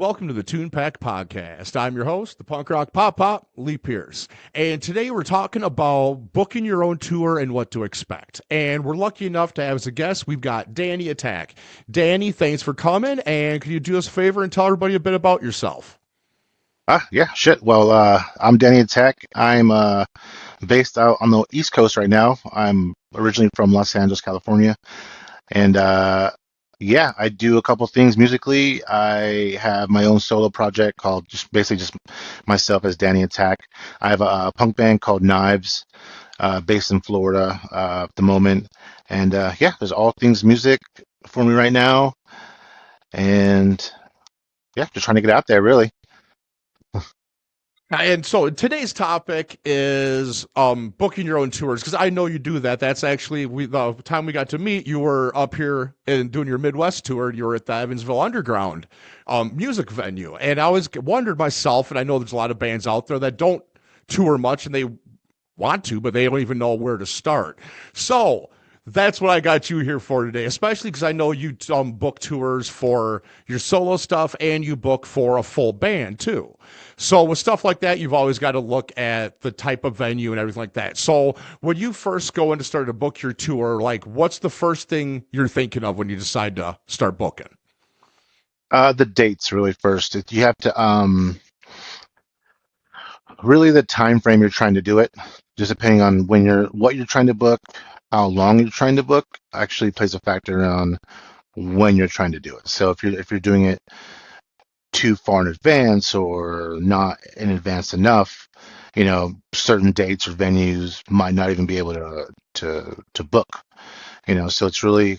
Welcome to the Tunepact Podcast. I'm your host, the punk rock pop, Lee Pierce. And today we're talking about booking your own tour and what to expect. And we're lucky enough to have as a guest, we've got Danny Attack. Danny, thanks for coming. And can you do us a favor and tell everybody a bit about yourself? Yeah, shit. Well, I'm Danny Tech. I'm based out on the East Coast right now. I'm originally from Los Angeles, California, and yeah, I do a couple things musically. I have my own solo project called just myself as Danny Attack. I have a punk band called Knives, based in Florida at the moment, and yeah, there's all things music for me right now, and yeah, just trying to get out there, really. And so today's topic is booking your own tours because I know you do that. That's actually the time we got to meet. You were up here and doing your Midwest tour. And you were at the Evansville Underground music venue, and I always wondered myself. And I know there's a lot of bands out there that don't tour much, and they want to, but they don't even know where to start. So that's what I got you here for today, especially because I know you book tours for your solo stuff and you book for a full band too. So with stuff like that, you've always got to look at the type of venue and everything like that. So when you first go in to start to book your tour, like what's the first thing you're thinking of when you decide to start booking? The dates really first. You have to really the time frame you're trying to do it, just depending on what you're trying to book, how long you're trying to book, actually plays a factor on when you're trying to do it. So if you're doing it too far in advance or not in advance enough, certain dates or venues might not even be able to book. So it's really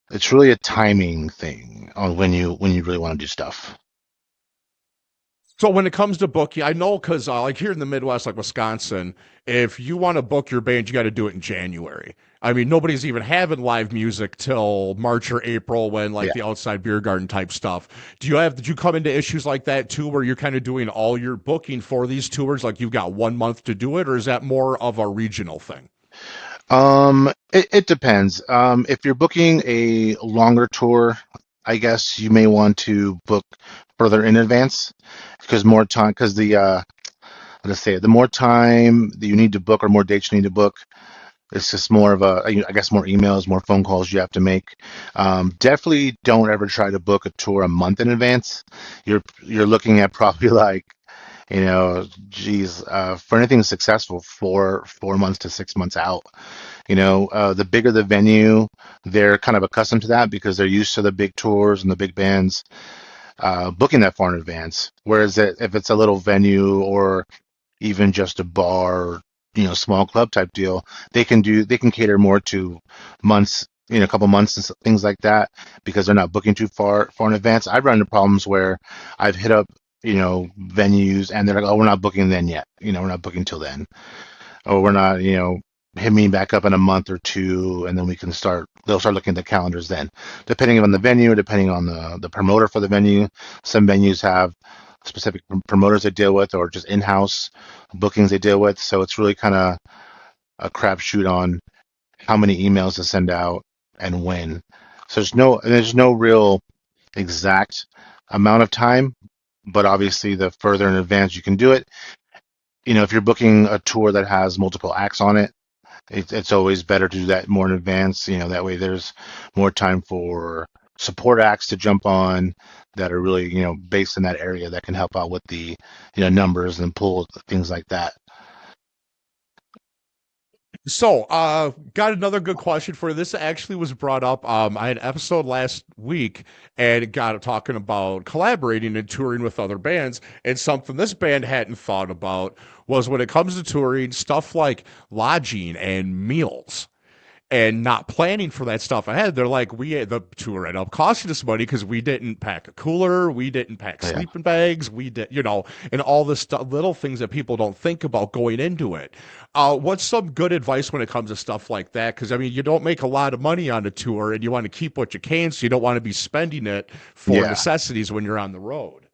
a timing thing on when you really want to do stuff. So when it comes to booking, I know because like here in the Midwest, like Wisconsin, if you want to book your band, you got to do it in January. I mean, nobody's even having live music till March or April when like Yeah. the outside beer garden type stuff. Did you come into issues like that too, where you're kind of doing all your booking for these tours, like you've got 1 month to do it, or is that more of a regional thing? It depends. If you're booking a longer tour, I guess you may want to book further in advance because more time, because let's say the more time that you need to book or more dates you need to book, it's just more of I guess more emails, more phone calls you have to make. Definitely don't ever try to book a tour a month in advance. You're looking at probably like geez, for anything successful, 4 months to 6 months out. The bigger the venue, they're kind of accustomed to that because they're used to the big tours and the big bands booking that far in advance. Whereas if it's a little venue or even just a bar, small club type deal, they can cater more to months, a couple months and things like that because they're not booking too far in advance. I've run into problems where I've hit up, venues and they're like, oh, we're not booking then yet. We're not booking till then. Or we're not, hit me back up in a month or two and then they'll start looking at the calendars then. Depending on the venue, depending on the promoter for the venue. Some venues have specific promoters they deal with or just in-house bookings they deal with. So it's really kind of a crapshoot on how many emails to send out and when. So there's no real exact amount of time, but obviously the further in advance you can do it. If you're booking a tour that has multiple acts on it, it's always better to do that more in advance. That way there's more time for support acts to jump on that are really, based in that area that can help out with the, numbers and pull things like that. So, got another good question for you. This actually was brought up. I had an episode last week and it got talking about collaborating and touring with other bands. And something this band hadn't thought about was when it comes to touring, stuff like lodging and meals and not planning for that stuff ahead. They're like, the tour ended up costing us money because we didn't pack a cooler, we didn't pack Yeah. sleeping bags, we did, and all this stuff, little things that people don't think about going into it. What's some good advice when it comes to stuff like that? Because I mean, you don't make a lot of money on a tour, and you want to keep what you can, so you don't want to be spending it for Yeah. necessities when you're on the road.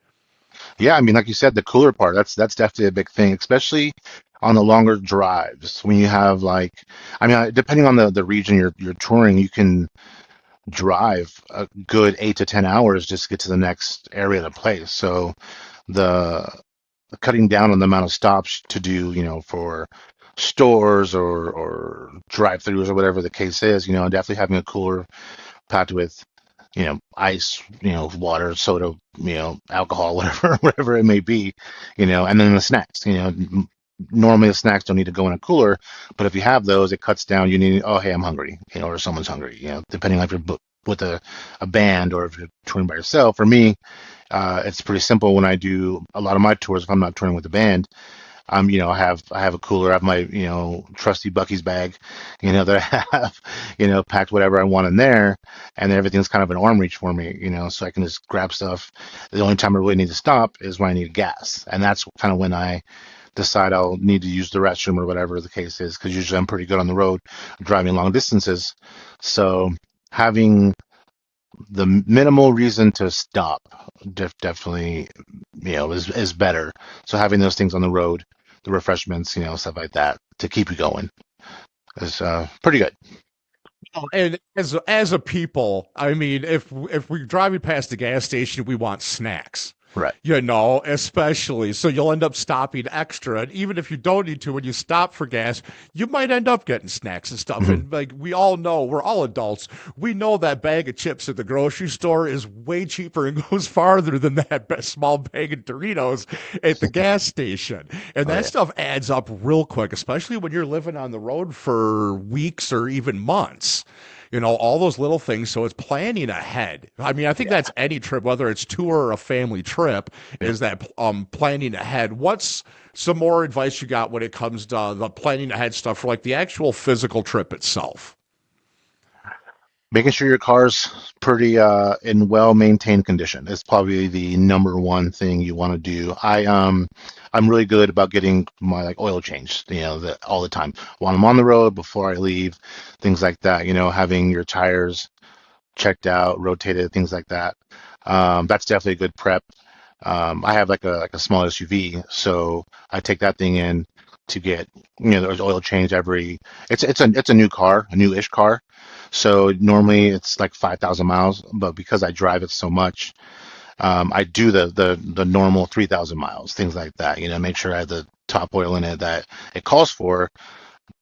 Yeah. I mean, like you said, the cooler part, that's definitely a big thing, especially on the longer drives when you have like, I mean, depending on the region you're touring, you can drive a good 8 to 10 hours just to get to the next area to play. So the cutting down on the amount of stops to do, for stores or drive-throughs or whatever the case is, definitely having a cooler packed with, ice, water, soda, alcohol, whatever, whatever it may be, and then the snacks, normally the snacks don't need to go in a cooler, but if you have those, it cuts down. You need, oh, hey, I'm hungry, or someone's hungry, depending on if you're with a band or if you're touring by yourself. For me, it's pretty simple when I do a lot of my tours. If I'm not touring with a band, I have a cooler, I have my, trusty Bucky's bag, that I have, packed whatever I want in there, and then everything's kind of an arm reach for me, so I can just grab stuff. The only time I really need to stop is when I need gas, and that's kind of when I decide I'll need to use the restroom or whatever the case is, because usually I'm pretty good on the road driving long distances. So having the minimal reason to stop definitely, is better. So having those things on the road, the refreshments, stuff like that to keep you going is pretty good. And as a people, I mean, if we're driving past the gas station, we want snacks. Right. Especially. So you'll end up stopping extra. And even if you don't need to, when you stop for gas, you might end up getting snacks and stuff. Hmm. And like we all know, we're all adults. We know that bag of chips at the grocery store is way cheaper and goes farther than that small bag of Doritos at the gas station. And Oh that yeah. stuff adds up real quick, especially when you're living on the road for weeks or even months. All those little things. So it's planning ahead. I mean, I think Yeah. that's any trip, whether it's tour or a family trip, Yep. is that planning ahead. What's some more advice you got when it comes to the planning ahead stuff for like the actual physical trip itself? Making sure your car's pretty in well maintained condition is probably the number one thing you want to do. I'm really good about getting my like oil changed, all the time while I'm on the road before I leave, things like that. Having your tires checked out, rotated, things like that. That's definitely a good prep. I have like a small SUV, so I take that thing in to get there's oil change every. It's a new car, a new-ish car, so normally it's like 5,000 miles, but because I drive it so much, I do the normal 3,000 miles, things like that. Make sure I have the top oil in it that it calls for,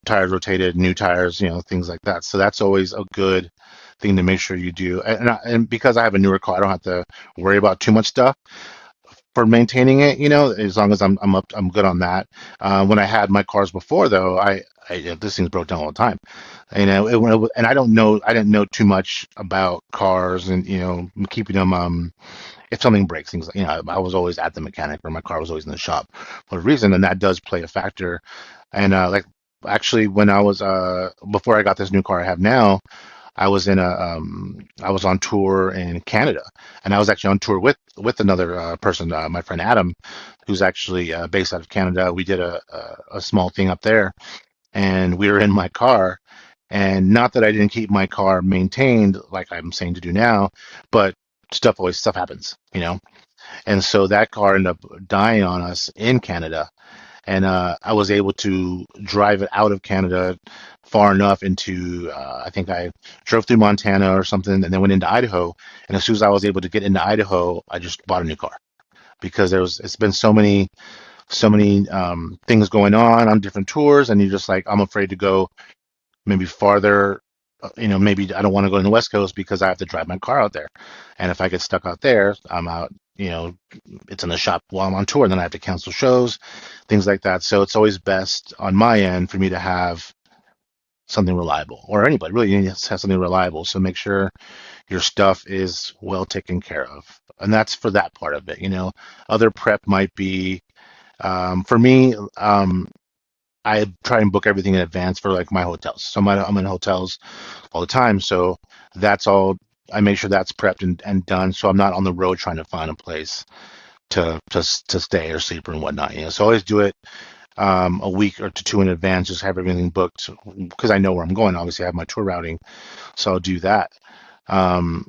tires rotated, new tires, things like that. So that's always a good thing to make sure you do. And because I have a newer car, I don't have to worry about too much stuff for maintaining it. As long as I'm good on that. When I had my cars before, though, this thing's broke down all the time. And I didn't know too much about cars and keeping them. If something breaks, things like, I was always at the mechanic or my car was always in the shop for a reason, and that does play a factor. And like actually, when I was before I got this new car I have now, I was on tour in Canada, and I was actually on tour with another person, my friend Adam, who's actually based out of Canada. We did a small thing up there, and we were in my car. And not that I didn't keep my car maintained like I'm saying to do now, but stuff happens, and so that car ended up dying on us in Canada. And I was able to drive it out of Canada far enough into, I think I drove through Montana or something, and then went into Idaho. And as soon as I was able to get into Idaho, I just bought a new car because it's been so many things going on different tours, and you're just like, I'm afraid to go maybe farther. Maybe I don't want to go to the West Coast because I have to drive my car out there. And if I get stuck out there, I'm out, it's in the shop while I'm on tour, and then I have to cancel shows, things like that. So it's always best on my end for me to have something reliable, or anybody really needs to have something reliable. So make sure your stuff is well taken care of. And that's for that part of it. Other prep might be, for me, I try and book everything in advance for like my hotels. So I'm in hotels all the time. So that's all. I make sure that's prepped and done. So I'm not on the road trying to find a place to stay or sleep or whatnot. So I always do it a week or two in advance. Just have everything booked because I know where I'm going. Obviously, I have my tour routing, so I'll do that. Um,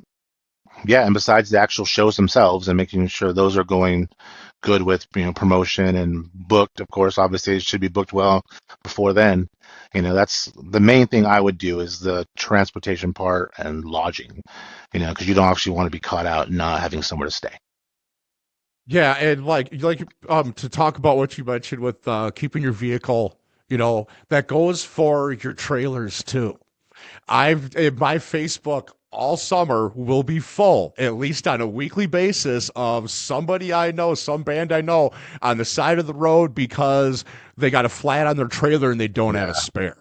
yeah, and besides the actual shows themselves and making sure those are going good with promotion and booked. Of course, obviously it should be booked well before then. That's the main thing I would do is the transportation part and lodging. Because you don't actually want to be caught out not having somewhere to stay. Yeah, and to talk about what you mentioned with keeping your vehicle, that goes for your trailers too. My Facebook all summer will be full, at least on a weekly basis, of somebody I know, some band I know, on the side of the road because they got a flat on their trailer and they don't have a Yeah, spare.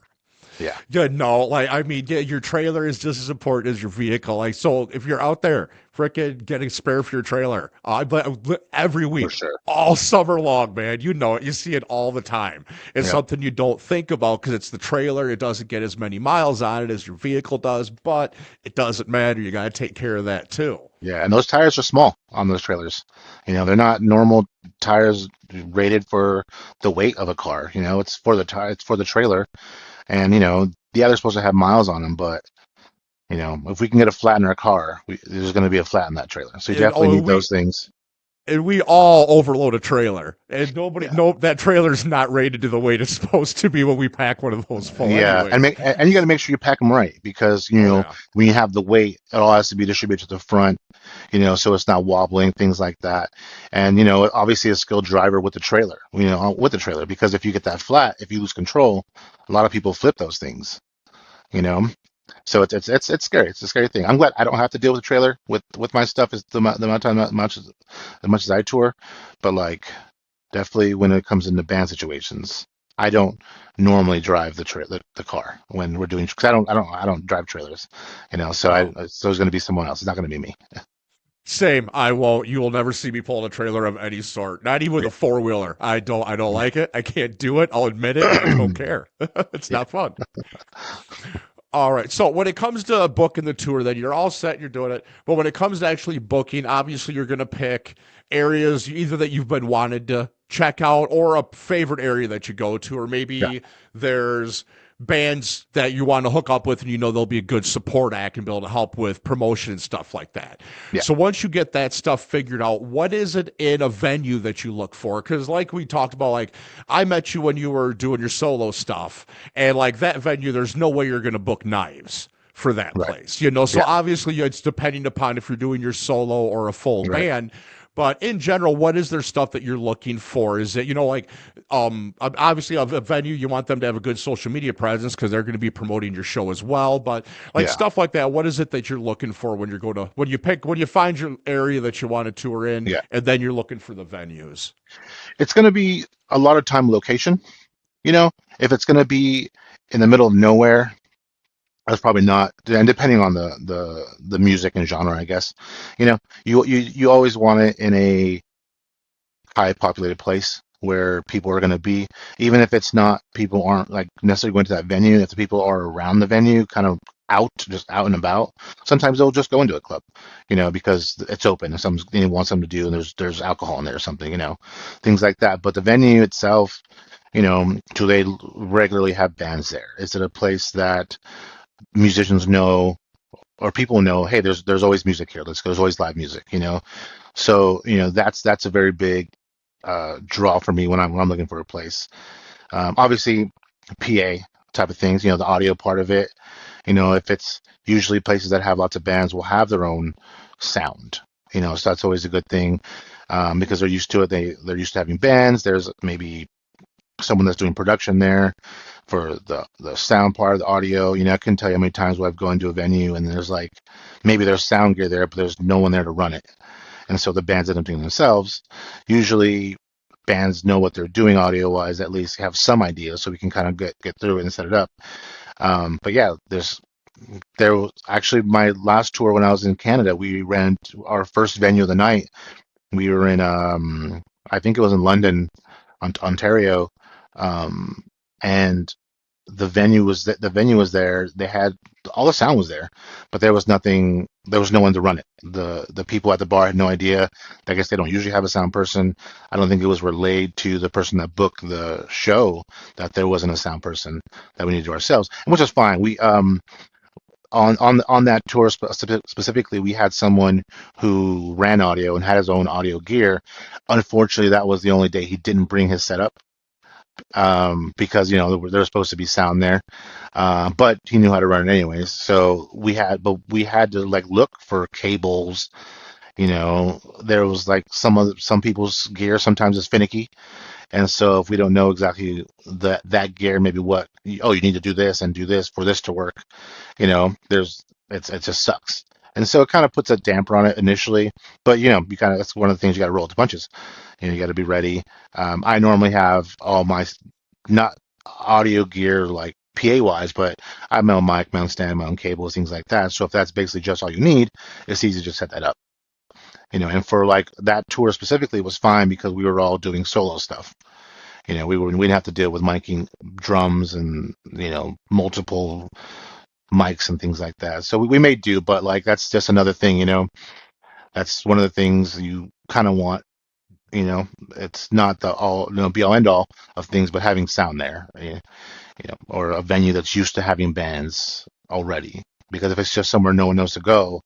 yeah, Yeah, no, yeah, your trailer is just as important as your vehicle. Like, so if you're out there, frickin' getting spare for your trailer, but every for week, sure. all summer long, man, you know it. You see it all the time. It's Yeah. something you don't think about because it's the trailer. It doesn't get as many miles on it as your vehicle does, but it doesn't matter. You got to take care of that too. Yeah, and those tires are small on those trailers. They're not normal tires rated for the weight of a car. It's for the tire, it's for the trailer, and yeah, they're supposed to have miles on them, but if we can get a flat in our car, there's going to be a flat in that trailer. So you And, definitely oh, need those things. and we all overload a trailer, and Yeah, that trailer's not rated to the weight it's supposed to be when we pack one of those full, yeah, and anyways. you got to make sure you pack them right because Oh yeah. when you have the weight, it all has to be distributed to the front, so it's not wobbling, things like that. And obviously a skilled driver with the trailer, because if you get that flat, if you lose control, a lot of people flip those things, you know. So it's scary. It's a scary thing. I'm glad I don't have to deal with the trailer with my stuff is the amount of time much as I tour, but like definitely when it comes into band situations, I don't normally drive the car when we're doing because I don't drive trailers, so Oh, so it's going to be someone else. It's not going to be me. same. I won't. You will never see me pulling a trailer of any sort. Not even with a four wheeler. I don't like it. I can't do it. I'll admit it, and I don't care. It's Yeah, not fun. All right. So when it comes to booking the tour, then you're all set. You're doing it. But when it comes to actually booking, obviously you're going to pick areas either that you've been wanted to check out or a favorite area that you go to, or yeah, maybe there's bands that you want to hook up with and you know they'll be a good support act and be able to help with promotion and stuff like that. yeah. So once you get that stuff figured out, what is it in a venue that you look for? Because like we talked about, like I met you when you were doing your solo stuff, and like that venue, there's no way you're going to book Knives for that Right. place, you know. So Yeah. obviously it's depending upon if you're doing your solo or a full Right. band. But in general, what is there stuff that you're looking for? Is it, like, obviously a venue, you want them to have a good social media presence because they're going to be promoting your show as well. But like Yeah. stuff like that, what is it that you're looking for when you're going to, when you find your area that you want to tour in, Yeah. and then you're looking for the venues? It's going to be a lot of time location. You know, if it's going to be in the middle of nowhere, that's probably not. And depending on the music and genre, I guess. You always want it in a high populated place where people are going to be, even if it's not people aren't like necessarily going to that venue. If the people are around the venue, kind of just out and about, sometimes they'll just go into a club, because it's open and something wants them to do, and there's alcohol in there or something, things like that. But the venue itself, do they regularly have bands there? Is it a place that musicians know or people know, hey, there's always music here. There's always live music. So that's a very big draw for me when I'm looking for a place. Obviously, PA type of things, the audio part of it. If it's usually places that have lots of bands will have their own sound. So that's always a good thing because they're used to it. They're used to having bands. There's maybe someone that's doing production there for the sound part of the audio. I couldn't tell you how many times where I've gone to a venue and there's like maybe there's sound gear there, but there's no one there to run it. And so the bands end up doing it themselves. Usually bands know what they're doing audio wise, at least have some idea so we can kind of get through it and set it up. But yeah, there was actually my last tour when I was in Canada, we ran our first venue of the night. We were in I think it was in London, Ontario. And the venue was there. They had all the sound was there, but there was nothing. There was no one to run it. The people at the bar had no idea. I guess they don't usually have a sound person. I don't think it was relayed to the person that booked the show that there wasn't a sound person, that we needed to ourselves, which is fine. on that tour specifically, we had someone who ran audio and had his own audio gear. Unfortunately, that was the only day he didn't bring his setup, because there was supposed to be sound there, but he knew how to run it anyways. So we had to like look for cables. There was like some people's gear sometimes is finicky, and so if we don't know exactly that gear, maybe you need to do this and do this for this to work. It just sucks. And so it kind of puts a damper on it initially, but that's one of the things you got to roll with the punches. You got to be ready. I normally have all my not audio gear like PA wise, but I have my own mic, my own stand, my own cables, things like that. So if that's basically just all you need, it's easy to just set that up. And for like that tour specifically was fine because we were all doing solo stuff. We didn't have to deal with miking drums and multiple mics and things like that. So we may do, but like that's just another thing. That's one of the things you kind of want. It's not the all be all end all of things, but having sound there, or a venue that's used to having bands already. Because if it's just somewhere no one knows to go,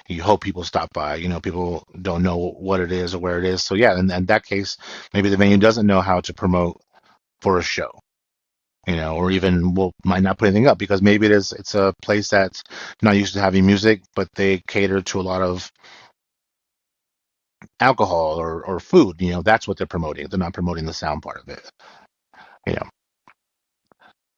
you hope people stop by. People don't know what it is or where it is. So yeah, in that case, maybe the venue doesn't know how to promote for a show, or even might not put anything up because maybe it's a place that's not used to having music, but they cater to a lot of alcohol or food. That's what they're promoting. They're not promoting the sound part of it. You know,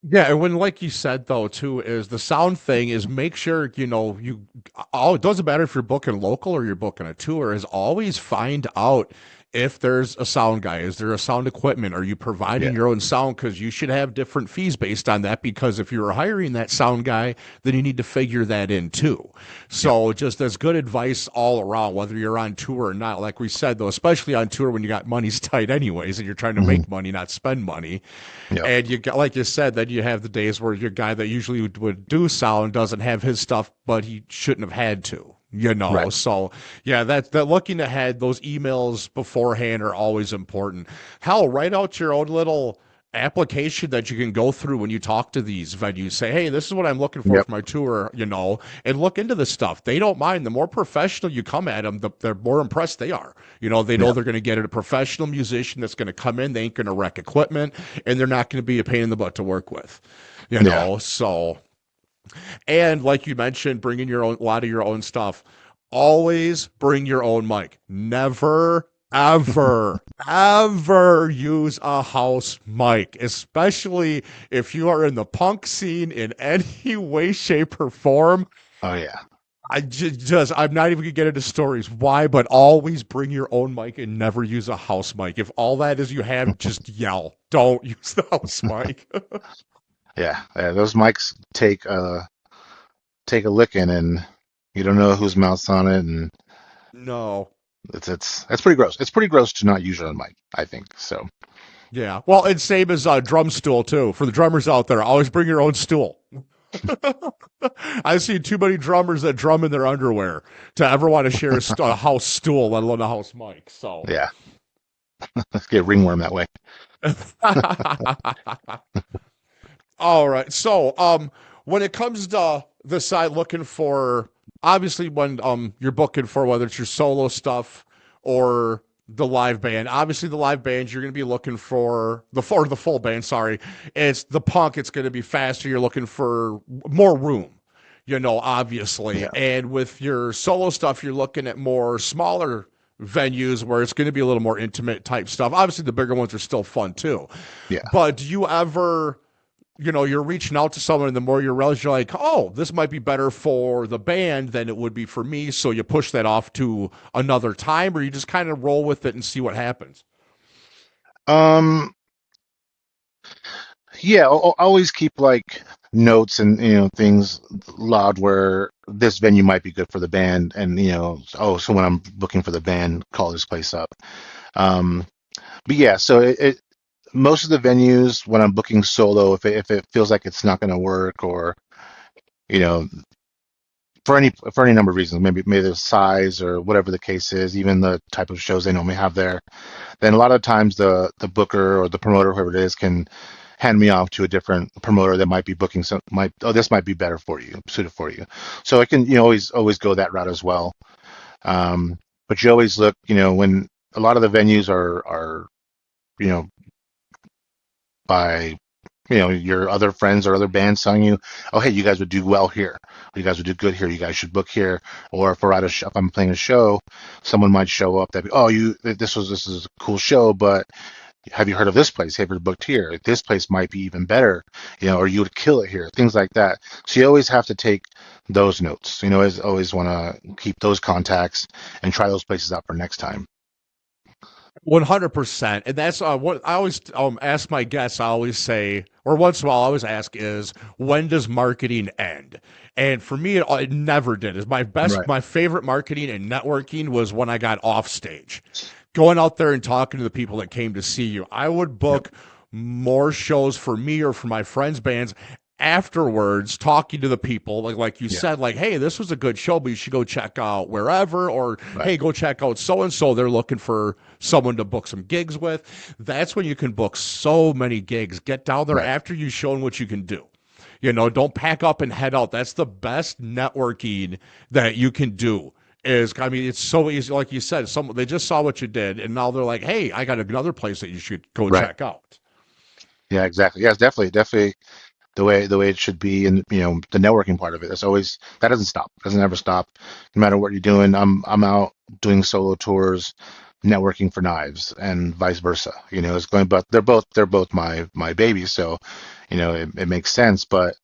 Yeah, and when like you said though too is the sound thing is make sure you all it doesn't matter if you're booking local or you're booking a tour is always find out if there's a sound guy, is there a sound equipment, are you providing yeah, your own sound because you should have different fees based on that because if you're hiring that sound guy then you need to figure that in too. yep, So just as good advice all around whether you're on tour or not like we said though especially on tour when you got money's tight anyways and you're trying to hmm, make money not spend money yep, and you got, like you said, then you have the days where your guy that usually would do sound doesn't have his stuff, but he shouldn't have had to, right, So yeah, that looking ahead, those emails beforehand are always important. Hell, write out your own little application that you can go through when you talk to these venues. Say, hey, this is what I'm looking for yep, my tour, and look into this stuff. They don't mind. The more professional you come at them, the more impressed they are. They know yep, they're going to get a professional musician that's going to come in. They ain't going to wreck equipment, and they're not going to be a pain in the butt to work with. yeah, So and like you mentioned, bringing your own a lot of your own stuff. Always bring your own mic. Never, ever use a house mic, especially if you are in the punk scene in any way, shape, or form. oh yeah, I'm not even gonna get into stories why, but always bring your own mic and never use a house mic. If all that is you have, just yell. Don't use the house mic. yeah. Those mics take a licking, and you don't know whose mouth's on it, and No. it's pretty gross. It's pretty gross to not use your own mic, I think. So Yeah. Well, and same as drum stool too. For the drummers out there, always bring your own stool. I've seen too many drummers that drum in their underwear to ever want to share a house stool, let alone a house mic. So, yeah, let's get ringworm that way. all right. So, when it comes to the side looking for, obviously, when you're booking for whether it's your solo stuff or the live band, obviously the live band you're going to be looking for the full band. Sorry, it's the punk. It's going to be faster. You're looking for more room. Obviously, Yeah, and with your solo stuff, you're looking at more smaller venues where it's going to be a little more intimate type stuff. Obviously, the bigger ones are still fun too. yeah. But do you ever you're reaching out to someone, and the more you realize, you're like, oh, this might be better for the band than it would be for me. So you push that off to another time, or you just kind of roll with it and see what happens. Um, yeah, I'll always keep like notes and things loud where this venue might be good for the band, and oh, so when I'm booking for the band, call this place up. Um, but yeah, so it most of the venues when I'm booking solo, if it feels like it's not going to work, or you know, for any number of reasons, maybe the size or whatever the case is, even the type of shows they normally have there, then a lot of times the booker or the promoter, whoever it is, can hand me off to a different promoter that might be booking some might oh this might be better for you, suited for you. So I can always go that route as well. Um, but you always look, when a lot of the venues are you know by your other friends or other bands telling you, oh hey, you guys would do well here, or you guys would do good here, you guys should book here. Or if we're at if I'm playing a show, someone might show up that be, oh, this is a cool show, but have you heard of this place? Have you ever booked here? This place might be even better, or you would kill it here, things like that. So you always have to take those notes. Always want to keep those contacts and try those places out for next time. 100%. And that's what I always ask my guests. I always say, or once in a while, I always ask is, when does marketing end? And for me, it never did. Is Right. my favorite marketing and networking was when I got off stage, going out there and talking to the people that came to see you. I would Yep. book more shows for me or for my friends' bands afterwards, talking to the people, like you Yeah. said, like, hey, this was a good show, but you should go check out wherever, or Right. hey, go check out so and so. They're looking for someone to book some gigs with. That's when you can book so many gigs. Get down there Right. after you've shown what you can do. Don't pack up and head out. That's the best networking that you can do. It's so easy. Like you said, they just saw what you did, and now they're like, hey, I got another place that you should go Right. check out. Yeah. Exactly. Yeah. It's definitely the way it should be, and the networking part of it. That doesn't stop. Doesn't ever stop, no matter what you're doing. I'm out doing solo tours, networking for Knives, and vice versa. It's going, but they're both my babies, so it makes sense. But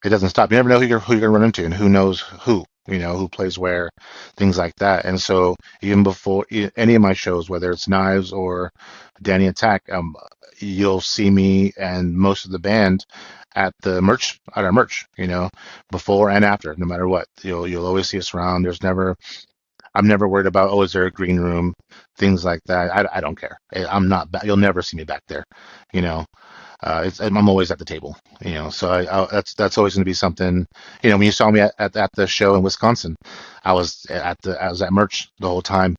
it doesn't stop. You never know who you're gonna run into, and who knows who plays where, things like that. And so even before any of my shows, whether it's Knives or Danny Attack, you'll see me and most of the band at our merch, before and after, no matter what. You'll always see us around. I'm never worried about, oh, is there a green room, things like that. I don't care. I'm not. You'll never see me back there, you know. I'm always at the table, so that's always going to be something. When you saw me at the show in Wisconsin, I was at merch the whole time,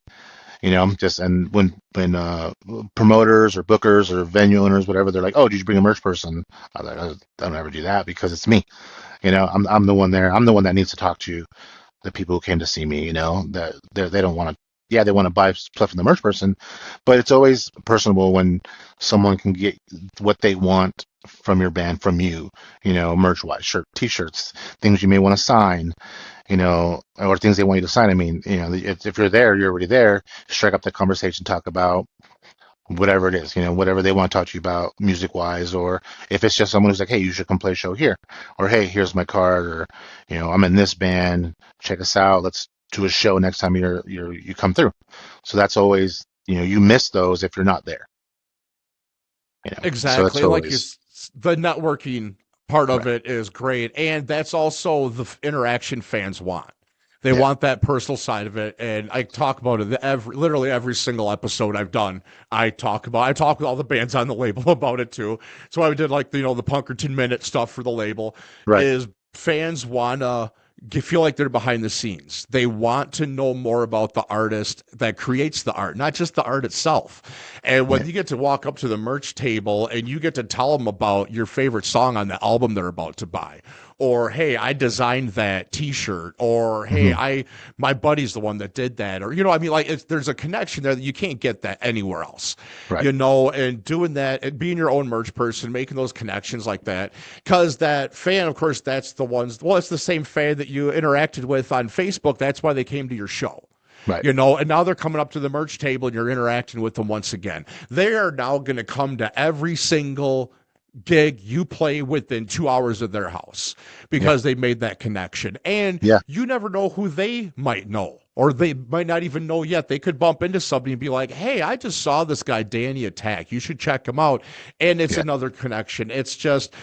just. And when promoters or bookers or venue owners, whatever, they're like, oh, did you bring a merch person? I was like, I don't ever do that because it's me. I'm the one there. I'm the one that needs to talk to the people who came to see me. That they don't want to. Yeah, they want to buy stuff from the merch person, but it's always personable when someone can get what they want from your band, from you, merch wise, t-shirts, things you may want to sign, or things they want you to sign. I mean, if you're there, you're already there. Strike up the conversation, talk about whatever it is, whatever they want to talk to you about music wise, or if it's just someone who's like, hey, you should come play a show here, or hey, here's my card, or I'm in this band, check us out, let's do a show next time you come through. So that's always, you miss those if you're not there, so that's Exactly. always The networking part of right. it is great. And that's also the interaction fans want. They Yeah. want that personal side of it. And I talk about it literally every single episode I've done. I talk with all the bands on the label about it too. So I did the Punkerton Minute stuff for the label Right. is fans want to feel like they're behind the scenes. They want to know more about the artist that creates the art, not just the art itself. And when Yeah. you get to walk up to the merch table and you get to tell them about your favorite song on the album they're about to buy, or hey, I designed that T-shirt, or hey, Hmm. I my buddy's the one that did that, or there's a connection there that you can't get that anywhere else, Right. and doing that and being your own merch person, making those connections like that, because that fan, of course, that's the ones. Well, it's the same fan that you interacted with on Facebook. That's why they came to your show. Right. And now they're coming up to the merch table and you're interacting with them once again. They are now going to come to every single gig you play within 2 hours of their house Yeah. because they made that connection. And Yeah. you never know who they might know, or they might not even know yet. They could bump into somebody and be like, hey, I just saw this guy, Danny Attack. You should check him out. And it's Yeah. another connection. It's just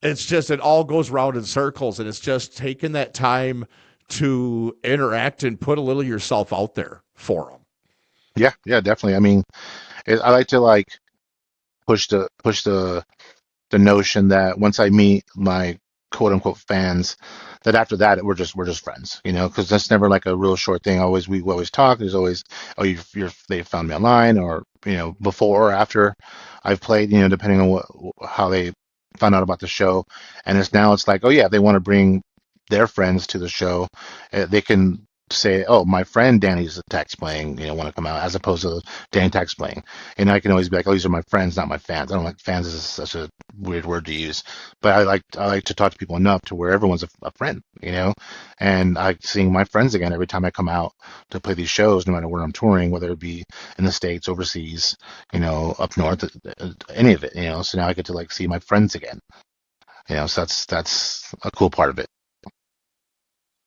it all goes round in circles, and it's just taking that time to interact and put a little of yourself out there for them. Yeah. Yeah. Definitely. I mean, I like to push the notion that once I meet my quote unquote fans, that after that we're just friends, because that's never like a real short thing. Always we always talk. There's always, oh, they found me online, or before or after I've played, depending on how they found out about the show. And it's like, oh yeah, they want to bring their friends to the show, they can say, oh, my friend Danny's Tax playing, want to come out, as opposed to Danny Tax playing. And I can always be like, oh, these are my friends, not my fans. I don't like fans is such a weird word to use, but I like to talk to people enough to where everyone's a friend, and I seeing my friends again every time I come out to play these shows, no matter where I'm touring, whether it be in the States, overseas, up north, any of it, so now I get to like see my friends again, so that's a cool part of it.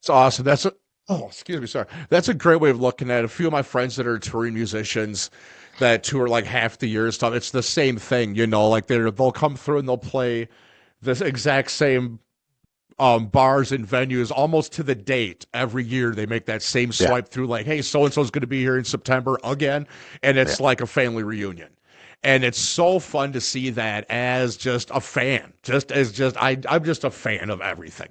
It's awesome. Oh, excuse me, sorry. That's a great way of looking at it. A few of my friends that are touring musicians that tour like half the year and stuff, it's the same thing, like they'll come through and they'll play this exact same bars and venues almost to the date every year. They make that same Yeah, swipe through, like, hey, so and so's going to be here in September again, and yeah. it's like a family reunion. And it's so fun to see that as just a fan, I'm just a fan of everything,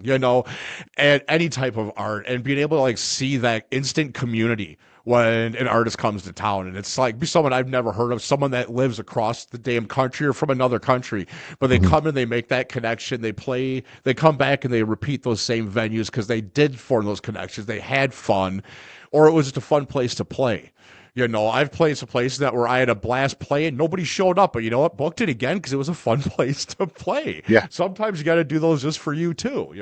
and any type of art, and being able to like see that instant community when an artist comes to town, and it's like be someone I've never heard of, someone that lives across the damn country or from another country, but they Mhm. come and they make that connection, they play, they come back and they repeat those same venues because they did form those connections, they had fun, or it was just a fun place to play. I've played some places that where I had a blast playing, nobody showed up, but you know what? Booked it again because it was a fun place to play. Yeah. Sometimes you got to do those just for you too.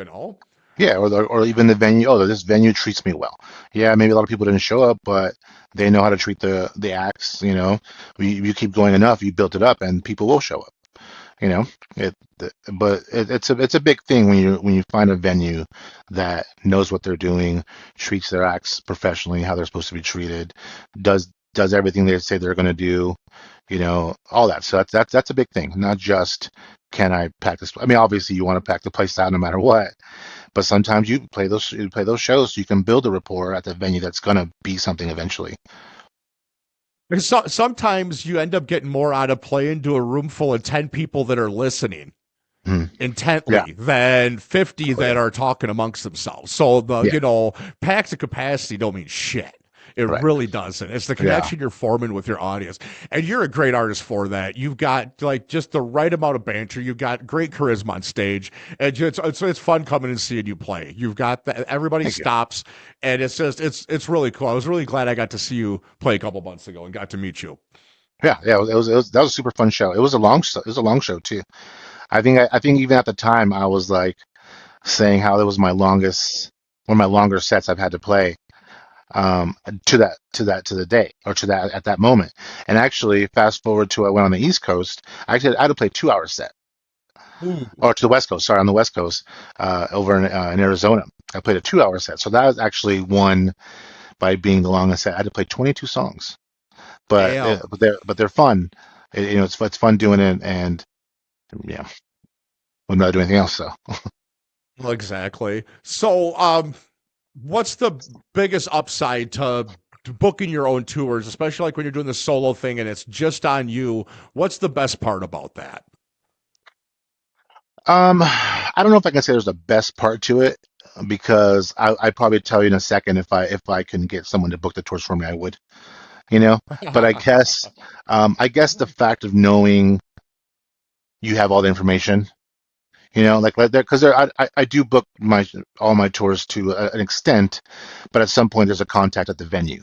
Yeah, or even the venue. Oh, this venue treats me well. Yeah, maybe a lot of people didn't show up, but they know how to treat the acts. You keep going enough, you built it up, and people will show up. You know, but it's a big thing when you find a venue that knows what they're doing, treats their acts professionally, how they're supposed to be treated, does everything they say they're going to do. All that. So that's a big thing. Not just can I pack this. I mean, obviously you want to pack the place out no matter what, but sometimes you play those shows so you can build a rapport at the venue that's gonna be something eventually. Because sometimes you end up getting more out of playing to a room full of 10 people that are listening Mhm. Yeah. intently than 50 Oh yeah. that are talking amongst themselves. So Yeah. packs of capacity don't mean shit. It Right. really doesn't. It's the Yeah. connection you're forming with your audience. And you're a great artist for that. You've got like just the right amount of banter. You've got great charisma on stage. And it's fun coming and seeing you play. You've got that everybody Thank you. stops, and it's really cool. I was really glad I got to see you play a couple months ago and got to meet you. Yeah. Yeah. That was a super fun show. It was a long show too. I think even at the time I was like saying how it was one of my longer sets I've had to play, to the day, or to that at that moment. And actually, fast forward to I went on the East Coast. I had to play 2 hour set, Ooh. or to the West Coast. Sorry, on the West Coast, over in Arizona. I played a 2 hour set, so that was actually won by being the longest set. I had to play 22 songs, but Damn. they're fun. It's fun doing it, and yeah, wouldn't rather do anything else. So. Exactly. So, what's the biggest upside to booking your own tours, especially like when you're doing the solo thing and it's just on you? What's the best part about that? I don't know if I can say there's the best part to it, because I probably tell you in a second if I can get someone to book the tours for me, I would, you know. But I guess the fact of knowing you have all the information, like there, because I do book all my tours to an extent, but at some point there's a contact at the venue,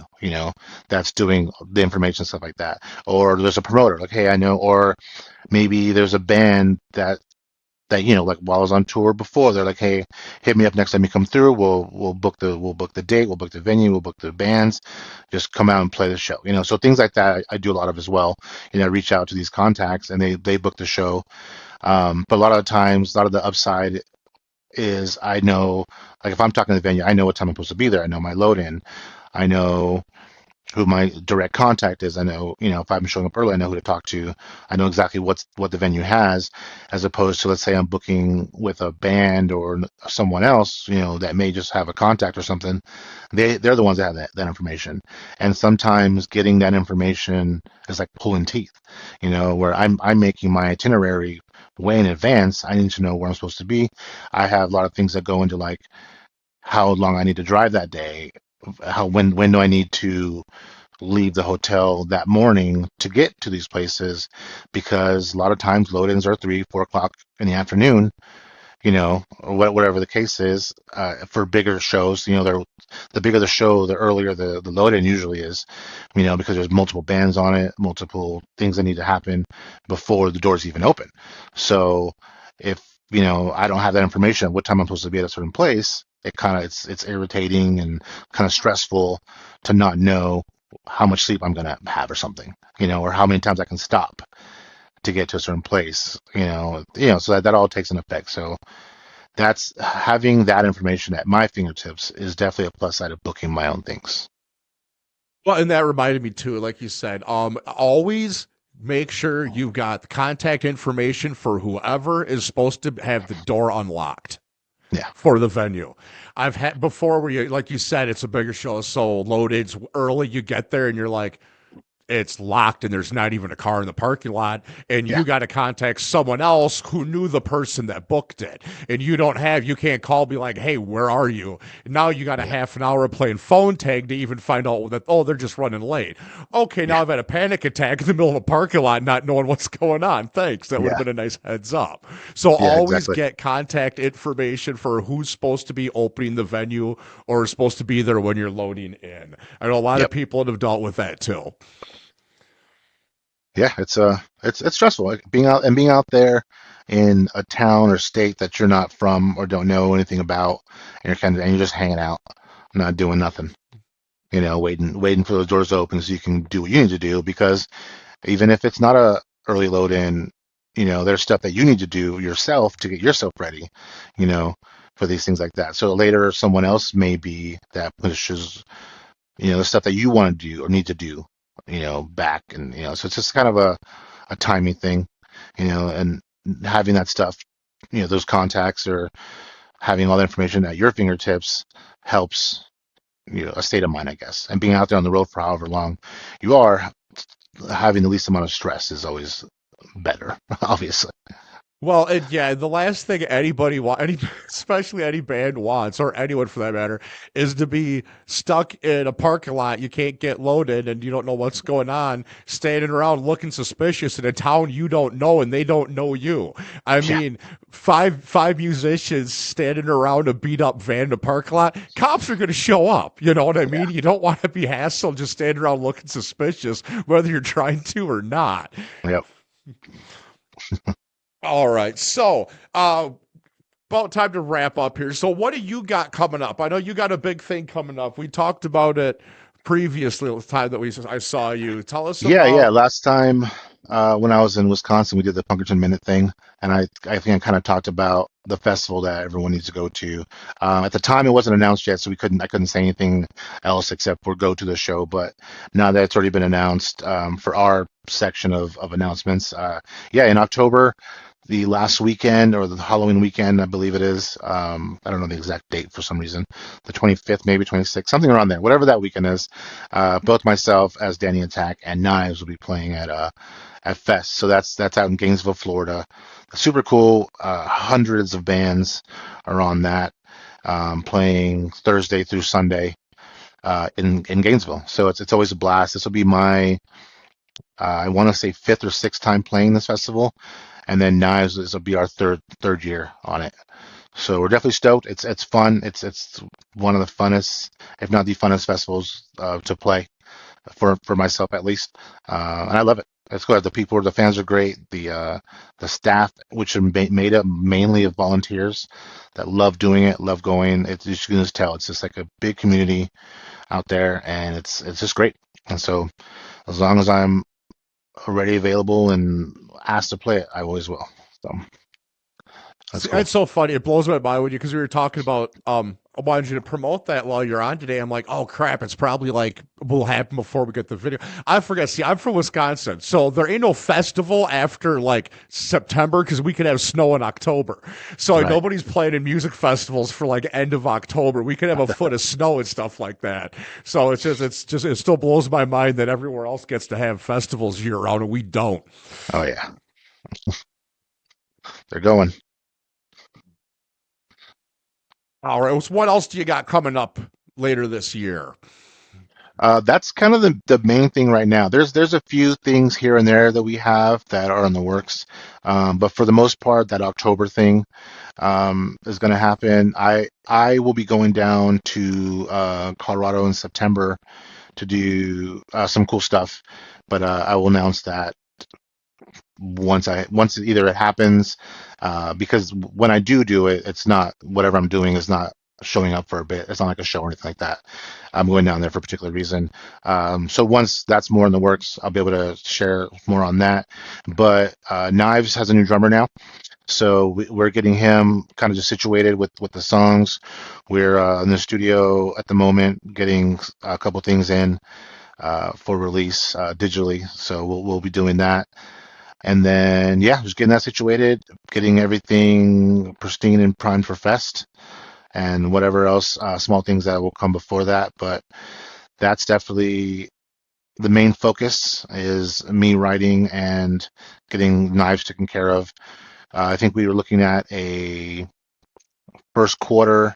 that's doing the information, stuff like that, or there's a promoter, like, hey, I know, or maybe there's a band that like while I was on tour before, they're like, hey, hit me up next time you come through. We'll book the date, we'll book the venue, we'll book the bands. Just come out and play the show. So things like that I do a lot of as well. I reach out to these contacts and they book the show. But a lot of the times, a lot of the upside is I know, like if I'm talking to the venue, I know what time I'm supposed to be there. I know my load in. I know who my direct contact is. I know, if I'm showing up early, I know who to talk to. I know exactly what the venue has, as opposed to, let's say I'm booking with a band or someone else, that may just have a contact or something. They're the ones that have that information. And sometimes getting that information is like pulling teeth, where I'm making my itinerary way in advance, I need to know where I'm supposed to be. I have a lot of things that go into like how long I need to drive that day, how when do I need to leave the hotel that morning to get to these places, because a lot of times load-ins are 3, 4 o'clock in the afternoon, or whatever the case is, for bigger shows. The bigger the show, the earlier the load-in usually is, because there's multiple bands on it, multiple things that need to happen before the doors even open. So if, I don't have that information, what time I'm supposed to be at a certain place, it's irritating and kind of stressful to not know how much sleep I'm gonna have or something, or how many times I can stop to get to a certain place, so that all takes an effect. So that's having that information at my fingertips is definitely a plus side of booking my own things. Well, and that reminded me too, like you said, always make sure you've got the contact information for whoever is supposed to have the door unlocked Yeah, for the venue. I've had before where you, like you said, it's a bigger show, so loaded early. You get there and you're like, it's locked and there's not even a car in the parking lot, and yeah, you got to contact someone else who knew the person that booked it, and you can't call, be like, hey, where are you? And now you got a yeah, half an hour of playing phone tag to even find out that, oh, they're just running late. Okay, now yeah, I've had a panic attack in the middle of a parking lot not knowing what's going on. Thanks, that would have yeah, been a nice heads up. So yeah, always exactly. get contact information for who's supposed to be opening the venue or is supposed to be there when you're loading in. I know a lot of Yep. people have dealt with that too. Yeah, it's stressful, like, being out there in a town or state that you're not from or don't know anything about, and you're just hanging out, not doing nothing, waiting for those doors to open so you can do what you need to do. Because even if it's not a early load in, there's stuff that you need to do yourself to get yourself ready, you know, for these things like that. So later someone else may be that pushes, the stuff that you want to do or need to do, back. And, so it's just kind of a timing thing, and having that stuff, those contacts or having all the information at your fingertips helps, a state of mind, I guess. And being out there on the road for however long you are, having the least amount of stress is always better, obviously. Well, and yeah, the last thing anybody especially any band wants, or anyone for that matter, is to be stuck in a parking lot. You can't get loaded, and you don't know what's going on, standing around looking suspicious in a town you don't know, and they don't know you. I Yeah, mean, five musicians standing around a beat up van in a parking lot. Cops are going to show up. You know what I yeah, mean? You don't want to be hassled just standing around looking suspicious, whether you're trying to or not. yep. All right. So, about time to wrap up here. So, what do you got coming up? I know you got a big thing coming up. We talked about it previously the time that I saw you. Tell us Yeah, yeah. about. Last time, when I was in Wisconsin, we did the Punkerton Minute thing, and I think I kind of talked about the festival that everyone needs to go to. At the time, it wasn't announced yet, so I couldn't say anything else except for go to the show. But now that it's already been announced, for our section of announcements, yeah, in October, the last weekend or the Halloween weekend, I believe it is. I don't know the exact date for some reason, the 25th, maybe 26th, something around there, whatever that weekend is. Both myself as Danny Attack and Knives will be playing at Fest. So that's out in Gainesville, Florida. Super cool. Hundreds of bands are on that, playing Thursday through Sunday, in Gainesville. So it's always a blast. This will be my, I want to say, fifth or sixth time playing this festival, and then Knives, this will be our third year on it. So we're definitely stoked. It's fun. It's one of the funnest, if not the funnest festivals, to play for myself at least, and I love it. It's good. The fans are great. The staff, which are made up mainly of volunteers that love doing it, love going. It's you can just tell it's just like a big community out there, and it's just great. And so as long as I'm already available and asked to play it, I always will. So that's See, cool. it's so funny. It blows my mind when you, because we were talking about, I wanted you to promote that while you're on today. I'm like, oh crap, it's probably like will happen before we get the video. I forget. See, I'm from Wisconsin, so there ain't no festival after like September because we could have snow in October. So like, Right. nobody's playing in music festivals for like end of October. We could have a foot of snow and stuff like that. So it still blows my mind that everywhere else gets to have festivals year round and we don't. Oh yeah. they're going. All right. So what else do you got coming up later this year? That's kind of the main thing right now. There's a few things here and there that we have that are in the works, but for the most part, that October thing is going to happen. I will be going down to Colorado in September to do some cool stuff, but I will announce that once either it happens, because when I do it, it's not whatever I'm doing is not showing up for a bit. It's not like a show or anything like that. I'm going down there for a particular reason. So once that's more in the works, I'll be able to share more on that. But Knives has a new drummer now. So we're getting him kind of just situated with the songs. We're in the studio at the moment, getting a couple things in for release digitally. So we'll be doing that. And then, yeah, just getting that situated, getting everything pristine and primed for Fest, and whatever else, small things that will come before that. But that's definitely the main focus is me writing and getting Knives taken care of. I think we were looking at a first quarter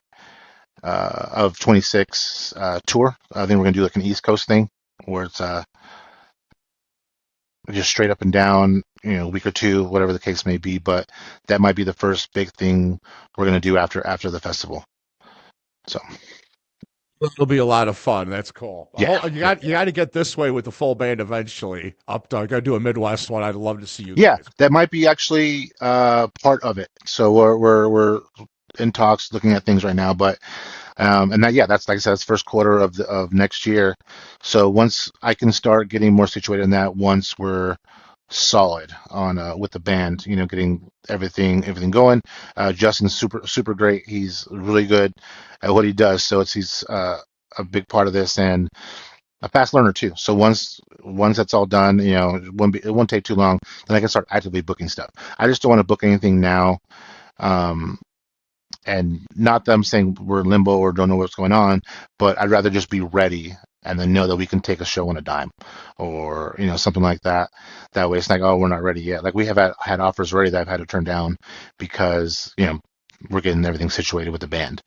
of 26 tour. I think we're going to do like an East Coast thing where it's just straight up and down, a week or two, whatever the case may be. But that might be the first big thing we're going to do after the festival. So It'll be a lot of fun. That's cool. yeah, You got to get this way with the full band eventually. Up to, I got to do a Midwest one. I'd love to see you yeah, guys. that might be actually part of it. So we're in talks, looking at things right now. But and that, yeah, that's like I said, it's first quarter of next year. So once I can start getting more situated in that, once we're solid on with the band, getting everything going. Justin's super great. He's really good at what he does. So he's a big part of this and a fast learner too. So once that's all done, it won't take too long. Then I can start actively booking stuff. I just don't want to book anything now. Um, and not that I'm saying we're in limbo or don't know what's going on, but I'd rather just be ready and then know that we can take a show on a dime or, something like that. That way it's like, oh, we're not ready yet. Like we have had offers already that I've had to turn down because, we're getting everything situated with the band.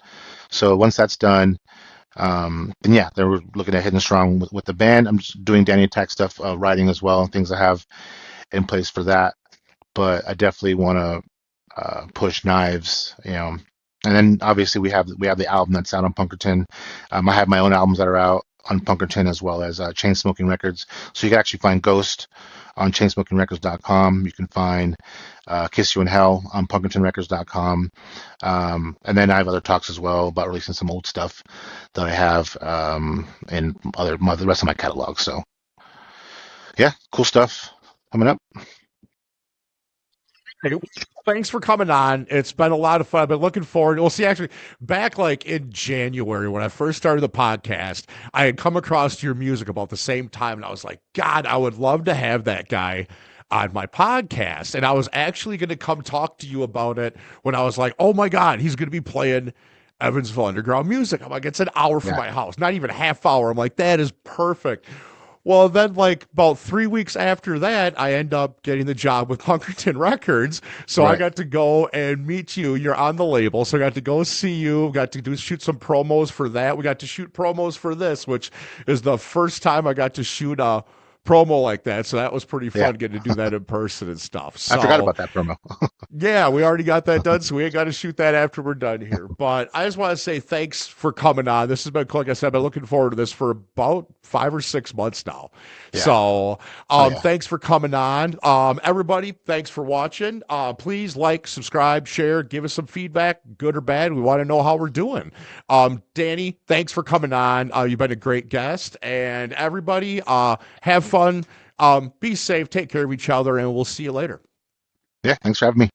So once that's done, then yeah, then we're looking at hitting strong with the band. I'm just doing Danny Attack stuff, writing as well, things I have in place for that. But I definitely want to push Knives, and then obviously we have the album that's out on Punkerton. I have my own albums that are out on Punkerton as well as Chainsmoking Records. So you can actually find Ghost on chainsmokingrecords.com. You can find Kiss You in Hell on punkertonrecords.com. And then I have other talks as well about releasing some old stuff that I have in the rest of my catalog. So yeah, cool stuff coming up. Hey, thanks for coming on. It's been a lot of fun. I've been looking forward. We'll see, actually, back like in January when I first started the podcast, I had come across your music about the same time. And I was like, God, I would love to have that guy on my podcast. And I was actually going to come talk to you about it when I was like, oh my God, he's going to be playing Evansville Underground music. I'm like, it's an hour from Yeah, my house, not even a half hour. I'm like, that is perfect. Well, then, like about 3 weeks after that, I end up getting the job with Punkerton Records. So I right. got to go and meet you. You're on the label, so I got to go see you. Got to shoot some promos for that. We got to shoot promos for this, which is the first time I got to shoot a promo like that. So that was pretty Yeah, fun getting to do that in person and stuff. I forgot So about that promo. yeah, we already got that done, so we ain't got to shoot that after we're done here. But I just want to say thanks for coming on. This has been, like I said, I've been looking forward to this for about 5 or 6 months now. Yeah. So Oh yeah. thanks for coming on. Everybody, thanks for watching. Please like, subscribe, share, give us some feedback, good or bad. We want to know how we're doing. Danny, thanks for coming on. You've been a great guest. And everybody, have fun. Be safe, take care of each other, and we'll see you later. Yeah. Thanks for having me.